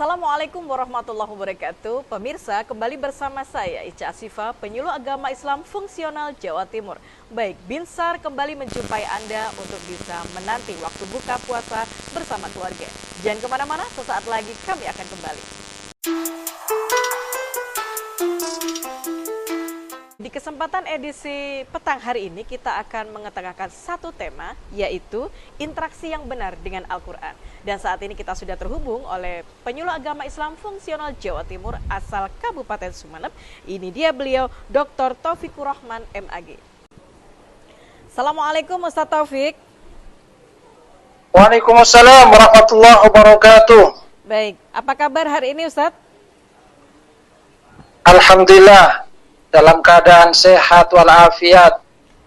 Assalamualaikum warahmatullahi wabarakatuh. Pemirsa, kembali bersama saya Ica Asifa, penyuluh agama Islam fungsional Jawa Timur. Baik, Binsar kembali menjumpai Anda untuk bisa menanti waktu buka puasa bersama keluarga. Jangan kemana-mana, sesaat lagi kami akan kembali. Di kesempatan edisi petang hari ini kita akan mengetengahkan satu tema, yaitu interaksi yang benar dengan Al-Quran. Dan saat ini kita sudah terhubung oleh penyuluh agama Islam fungsional Jawa Timur asal Kabupaten Sumeneb. Ini dia beliau, Dr. Taufikur Rahman MAG. Assalamualaikum Ustaz Taufik. Waalaikumsalam warahmatullahi wabarakatuh. Baik, apa kabar hari ini Ustaz? Alhamdulillah, dalam keadaan sehat walafiat.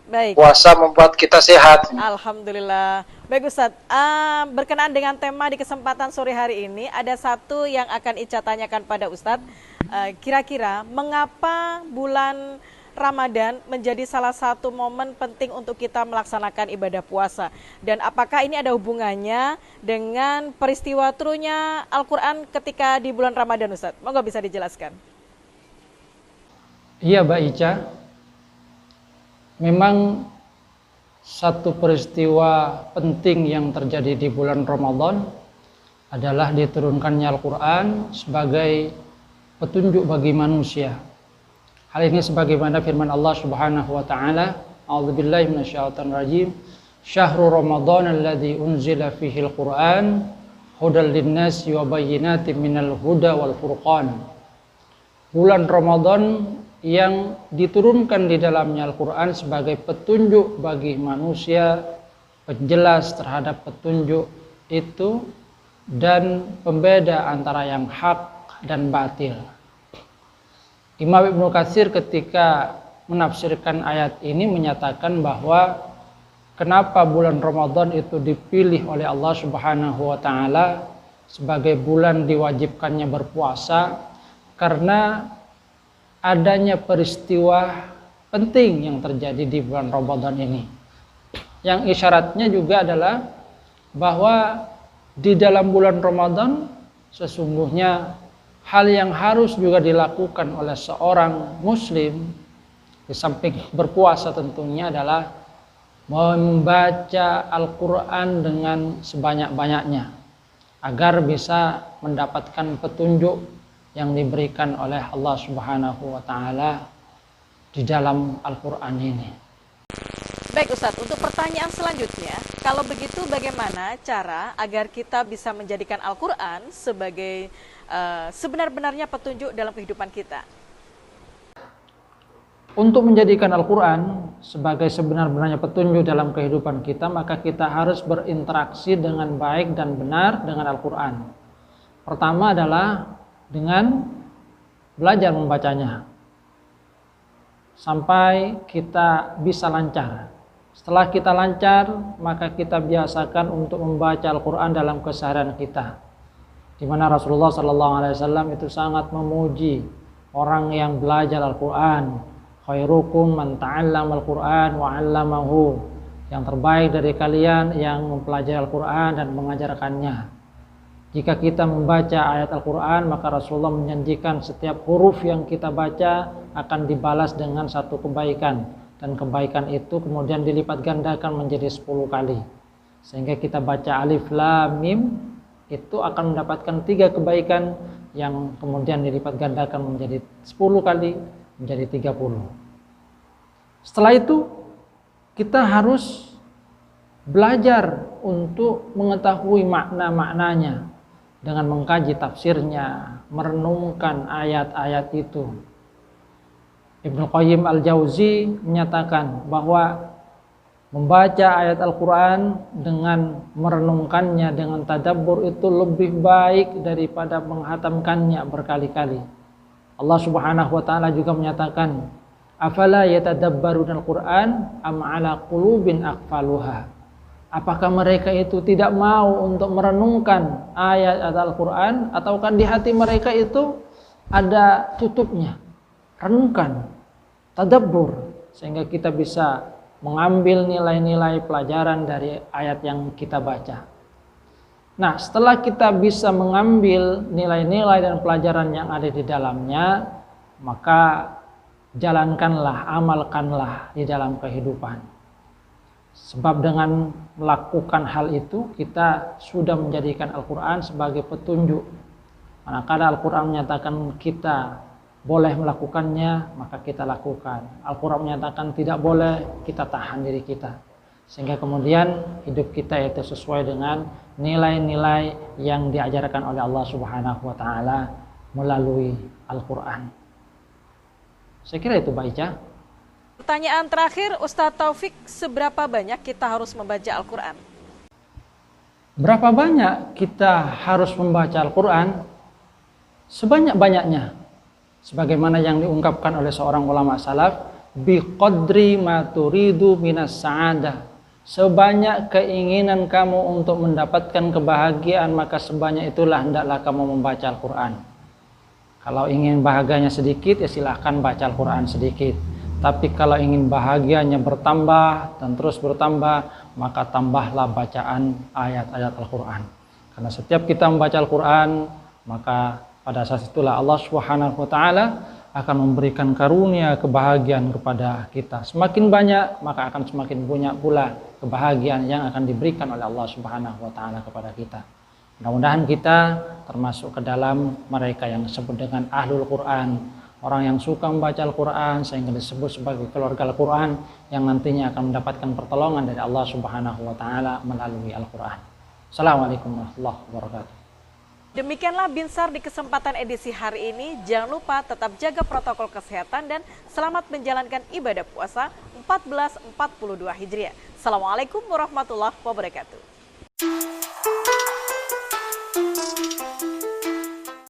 Baik. Puasa membuat kita sehat. Alhamdulillah. Baik Ustaz, berkenaan dengan tema di kesempatan sore hari ini, ada satu yang akan Ica tanyakan pada Ustaz. Kira-kira mengapa bulan Ramadan menjadi salah satu momen penting untuk kita melaksanakan ibadah puasa? Dan apakah ini ada hubungannya dengan peristiwa turunnya Al-Quran ketika di bulan Ramadan Ustaz? Monggo bisa dijelaskan. Iya Mbak Ica, memang satu peristiwa penting yang terjadi di bulan Ramadan adalah diturunkannya Al-Quran sebagai petunjuk bagi manusia. Hal ini sebagaimana firman Allah Subhanahu wa taala, A'udzubillahi minasyaitonirrajim, Syahrul Ramadan alladzi unzila fihil Qur'an hudal linnasi wa bayyinatin minal huda wal furqan. Bulan Ramadan yang diturunkan di dalamnya Al-Quran sebagai petunjuk bagi manusia, penjelas terhadap petunjuk itu, dan pembeda antara yang hak dan batil. Imam Ibnu Katsir ketika menafsirkan ayat ini menyatakan bahwa kenapa bulan Ramadan itu dipilih oleh Allah Subhanahu wa taala sebagai bulan diwajibkannya berpuasa, karena adanya peristiwa penting yang terjadi di bulan Ramadan ini. Yang isyaratnya juga adalah bahwa di dalam bulan Ramadan sesungguhnya hal yang harus juga dilakukan oleh seorang muslim di samping berpuasa tentunya adalah membaca Al-Quran dengan sebanyak-banyaknya agar bisa mendapatkan petunjuk yang diberikan oleh Allah Subhanahu wa taala di dalam Al-Qur'an ini. Baik Ustadz, untuk pertanyaan selanjutnya, kalau begitu bagaimana cara agar kita bisa menjadikan Al-Qur'an sebagai sebenar-benarnya petunjuk dalam kehidupan kita? Untuk menjadikan Al-Qur'an sebagai sebenar-benarnya petunjuk dalam kehidupan kita, maka kita harus berinteraksi dengan baik dan benar dengan Al-Qur'an. Pertama adalah dengan belajar membacanya sampai kita bisa lancar. Setelah kita lancar, maka kita biasakan untuk membaca Al-Quran dalam keseharian kita, di mana Rasulullah SAW itu sangat memuji orang yang belajar Al-Quran. Khairukum man ta'allama Al-Quran wa 'allamahu. Yang terbaik dari kalian yang mempelajari Al-Quran dan mengajarkannya. Jika kita membaca ayat Al-Quran, maka Rasulullah menjanjikan setiap huruf yang kita baca akan dibalas dengan satu kebaikan. Dan kebaikan itu kemudian dilipat gandakan menjadi 10 kali. Sehingga kita baca alif, lam, mim, itu akan mendapatkan 3 kebaikan yang kemudian dilipat gandakan menjadi 10 kali, menjadi 30. Setelah itu, kita harus belajar untuk mengetahui makna-maknanya, dengan mengkaji tafsirnya, merenungkan ayat-ayat itu. Ibnu Qayyim Al-Jauzi menyatakan bahwa membaca ayat Al-Quran dengan merenungkannya, dengan tadabbur itu lebih baik daripada menghatamkannya berkali-kali. Allah Subhanahu wa taala juga menyatakan, "Afala yatadabbaruna al-Qur'an am 'ala qulubin aqfaluha?" Apakah mereka itu tidak mau untuk merenungkan ayat Al-Quran, ataukah di hati mereka itu ada tutupnya? Renungkan, tadabbur, sehingga kita bisa mengambil nilai-nilai pelajaran dari ayat yang kita baca. Nah, setelah kita bisa mengambil nilai-nilai dan pelajaran yang ada di dalamnya, maka jalankanlah, amalkanlah di dalam kehidupan. Sebab dengan melakukan hal itu, kita sudah menjadikan Al-Quran sebagai petunjuk. Manakala Al-Quran menyatakan kita boleh melakukannya, maka kita lakukan. Al-Quran menyatakan tidak boleh, kita tahan diri kita. Sehingga kemudian hidup kita itu sesuai dengan nilai-nilai yang diajarkan oleh Allah Subhanahu wa taala melalui Al-Qur'an. Saya kira itu, Mbak Ica. Pertanyaan terakhir, Ustadz Taufik, seberapa banyak kita harus membaca Al-Qur'an? Berapa banyak kita harus membaca Al-Qur'an? Sebanyak-banyaknya. Sebagaimana yang diungkapkan oleh seorang ulama salaf, biqadri ma turidu minas sa'adah. Sebanyak keinginan kamu untuk mendapatkan kebahagiaan, maka sebanyak itulah hendaklah kamu membaca Al-Quran. Kalau ingin bahagianya sedikit, ya silahkan baca Al-Quran sedikit. Tapi kalau ingin bahagianya bertambah dan terus bertambah, maka tambahlah bacaan ayat-ayat Al-Quran. Karena setiap kita membaca Al-Quran, maka pada saat itulah Allah Subhanahu wa taala akan memberikan karunia kebahagiaan kepada kita. Semakin banyak, maka akan semakin banyak pula kebahagiaan yang akan diberikan oleh Allah Subhanahu wa taala kepada kita. Mudah-mudahan kita termasuk ke dalam mereka yang disebut dengan Ahlul Quran, orang yang suka membaca Al-Quran sehingga disebut sebagai keluarga Al-Quran yang nantinya akan mendapatkan pertolongan dari Allah Subhanahu wa taala melalui Al-Quran. Assalamualaikum warahmatullahi wabarakatuh. Demikianlah Binsar di kesempatan edisi hari ini. Jangan lupa tetap jaga protokol kesehatan dan selamat menjalankan ibadah puasa 1442 Hijriah. Assalamualaikum warahmatullahi wabarakatuh.